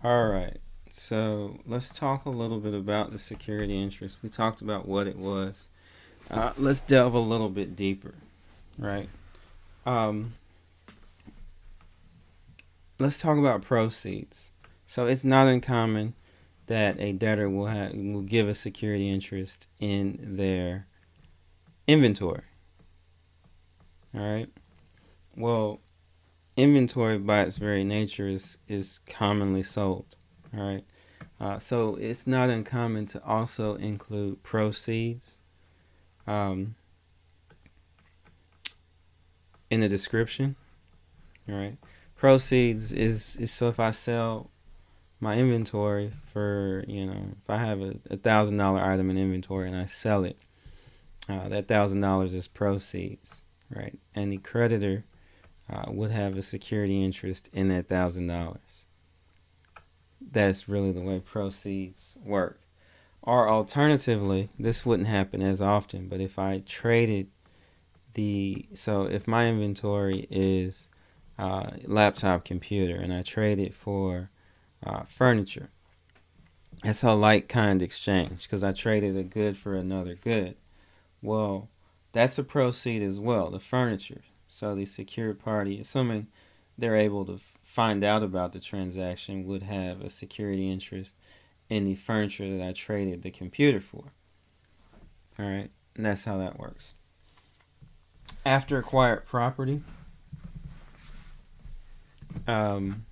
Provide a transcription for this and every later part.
All right. So let's talk a little bit about the security interest. We talked about what it was. Let's delve a little bit deeper, right? Um, let's talk about proceeds. So it's not uncommon that a debtor will give a security interest in their inventory. All right. Well, inventory by its very nature is commonly sold. All right. So it's not uncommon to also include proceeds um, in the description. All right. Proceeds is so if I sell my inventory for if I have a $1,000 item in inventory and I sell it, that $1,000 is proceeds, right? And the creditor would have a security interest in that $1,000. That's really the way proceeds work. Or alternatively, this wouldn't happen as often, but if I traded so if my inventory is laptop computer and I trade it for furniture, that's a like kind exchange because I traded a good for another good. Well, that's a proceed as well, the furniture. So the secured party, assuming they're able to find out about the transaction, would have a security interest in the furniture that I traded the computer for. All right, and that's how that works. After acquired property, um,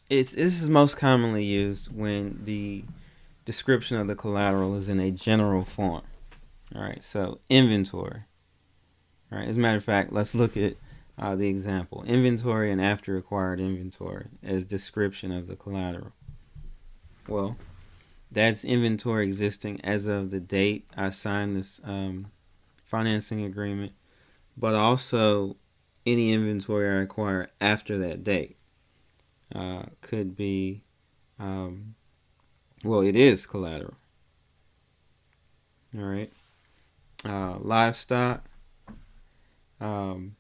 this is most commonly used when the description of the collateral is in a general form. All right, so inventory. All right, as a matter of fact, let's look at the example: inventory and after acquired inventory as description of the collateral. Well, that's inventory existing as of the date I signed this financing agreement, but also any inventory I acquire after that date could be, well, it is collateral. All right. Livestock. Um,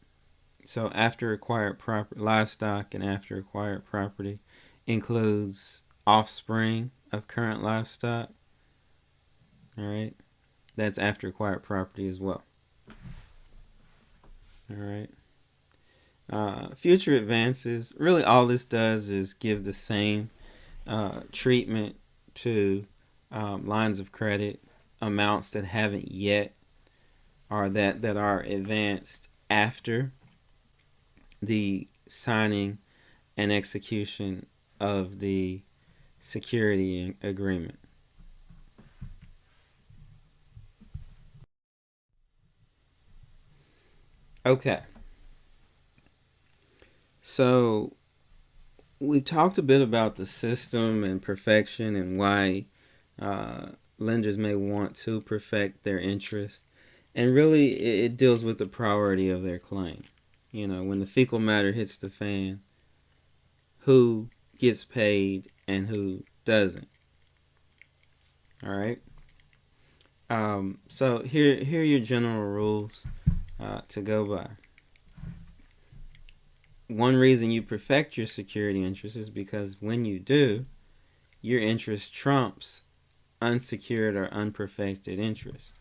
so after acquired property, livestock and after acquired property includes offspring of current livestock. All right. That's after acquired property as well. All right. Future advances. Really, all this does is give the same treatment to lines of credit, amounts that haven't yet or that are advanced after the signing and execution of the security agreement. Okay, so we've talked a bit about the system and perfection and why uh, lenders may want to perfect their interest. And really, it deals with the priority of their claim. When the fecal matter hits the fan, who gets paid and who doesn't. All right. So here are your general rules to go by. One reason you perfect your security interest is because when you do, your interest trumps unsecured or unperfected interest.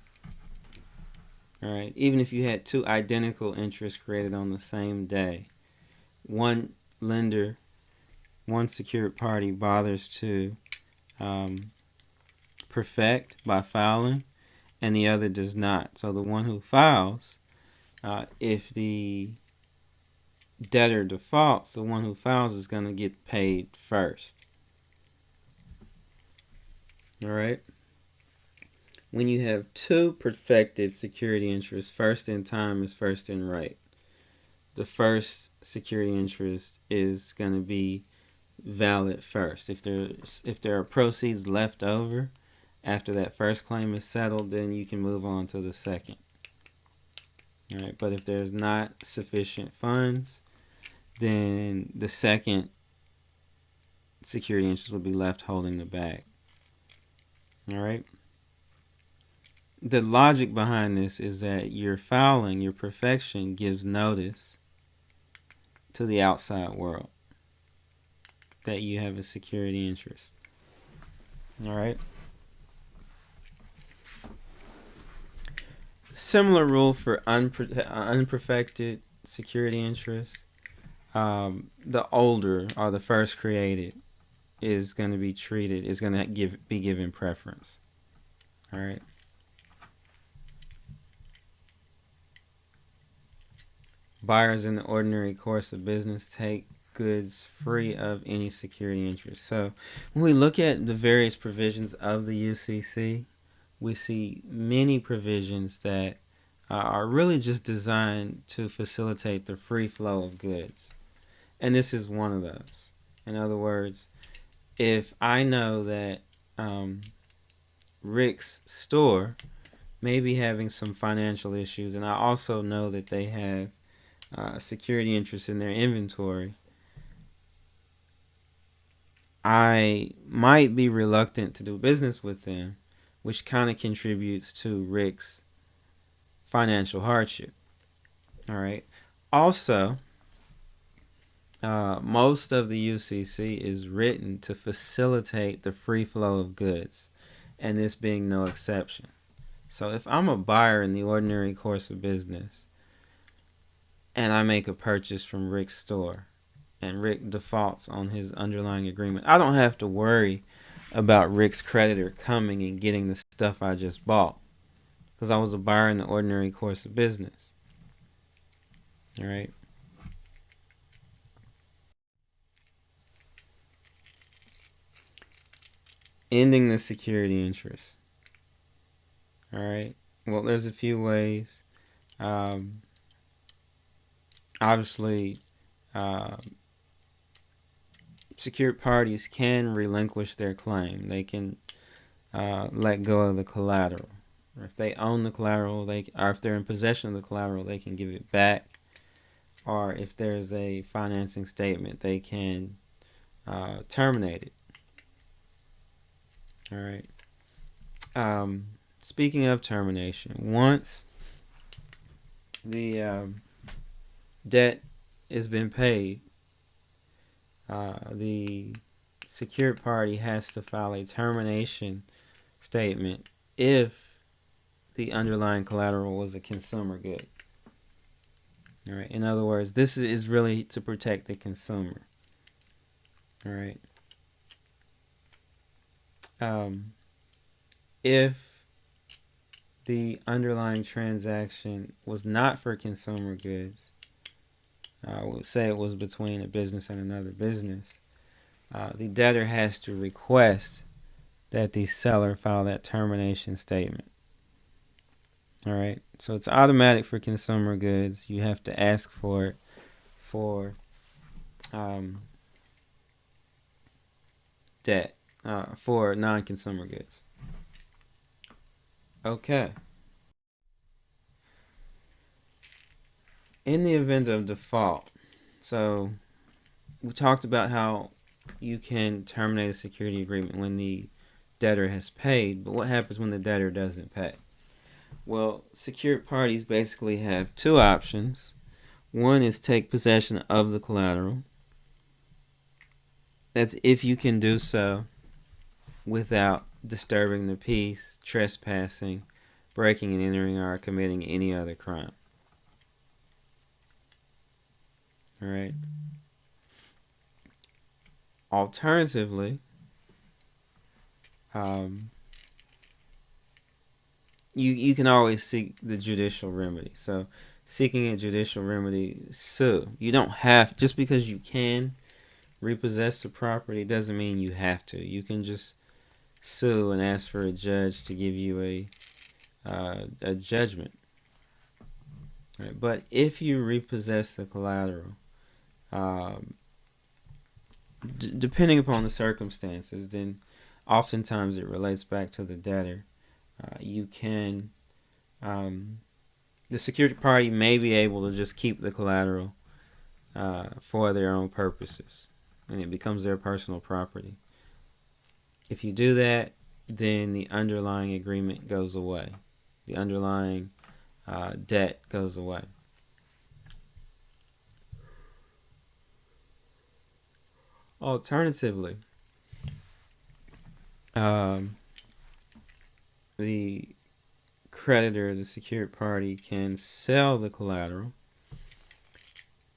All right. Even if you had two identical interests created on the same day, one lender, one secured party bothers to um, perfect by filing, and the other does not. So the one who files, if the debtor defaults, the one who files is going to get paid first. All right. When you have two perfected security interests, first in time is first in right. The first security interest is going to be valid first. If there are proceeds left over after that first claim is settled, then you can move on to the second. All right. But if there's not sufficient funds, then the second security interest will be left holding the bag. All right. The logic behind this is that your filing, your perfection, gives notice to the outside world. that you have a security interest. All right. Similar rule for unperfected security interest. The older or the first created is going to be treated, is going to be given preference. All right. Buyers in the ordinary course of business take goods free of any security interest. So when we look at the various provisions of the UCC, we see many provisions that are really just designed to facilitate the free flow of goods. And this is one of those. In other words, if I know that Rick's store may be having some financial issues, and I also know that they have security interest in their inventory, I might be reluctant to do business with them, which kind of contributes to Rick's financial hardship. All right. Also, most of the UCC is written to facilitate the free flow of goods, and this being no exception. So if I'm a buyer in the ordinary course of business and I make a purchase from Rick's store and Rick defaults on his underlying agreement, I don't have to worry about Rick's creditor coming and getting the stuff I just bought because I was a buyer in the ordinary course of business. All right. Ending the security interest. All right. Well, there's a few ways. Obviously, secured parties can relinquish their claim. They can let go of the collateral. Or if they own the collateral, or if they're in possession of the collateral, they can give it back. Or if there's a financing statement, they can terminate it. All right. Speaking of termination, once the debt has been paid, the secured party has to file a termination statement if the underlying collateral was a consumer good. All right. In other words, this is really to protect the consumer. All right. If the underlying transaction was not for consumer goods, I would say it was between a business and another business, the debtor has to request that the seller file that termination statement. All right. So it's automatic for consumer goods. You have to ask for it for debt, for non-consumer goods. Okay. In the event of default, so we talked about how you can terminate a security agreement when the debtor has paid, but what happens when the debtor doesn't pay? Well, secured parties basically have two options. One is take possession of the collateral. That's if you can do so without disturbing the peace, trespassing, breaking and entering, or committing any other crime. All right. Alternatively, you can always seek the judicial remedy. So seeking a judicial remedy, sue. You don't have, just because you can repossess the property doesn't mean you have to. You can just sue and ask for a judge to give you a judgment. Right? But if you repossess the collateral, depending upon the circumstances, then oftentimes it relates back to the debtor. You can, the secured party may be able to just keep the collateral for their own purposes, and it becomes their personal property. If you do that, then the underlying agreement goes away. The underlying debt goes away. Alternatively, um, the creditor, the secured party, can sell the collateral.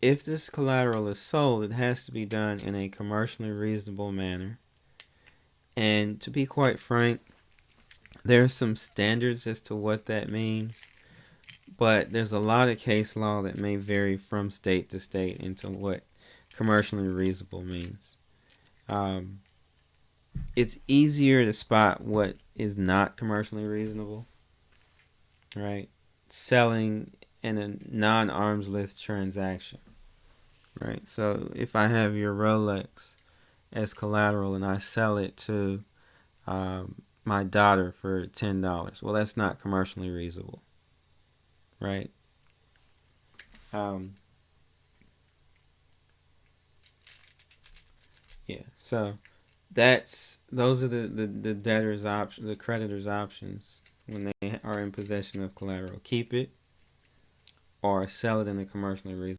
If this collateral is sold, it has to be done in a commercially reasonable manner. And to be quite frank, there are some standards as to what that means, but there's a lot of case law that may vary from state to state into what commercially reasonable means. Um, it's easier to spot what is not commercially reasonable, right? Selling in a non-arm's length transaction, right? So if I have your Rolex as collateral and I sell it to my daughter for $10, well, that's not commercially reasonable, right? Um, yeah. So those are the debtor's option, the creditor's options when they are in possession of collateral. Keep it or sell it in a commercially reasonable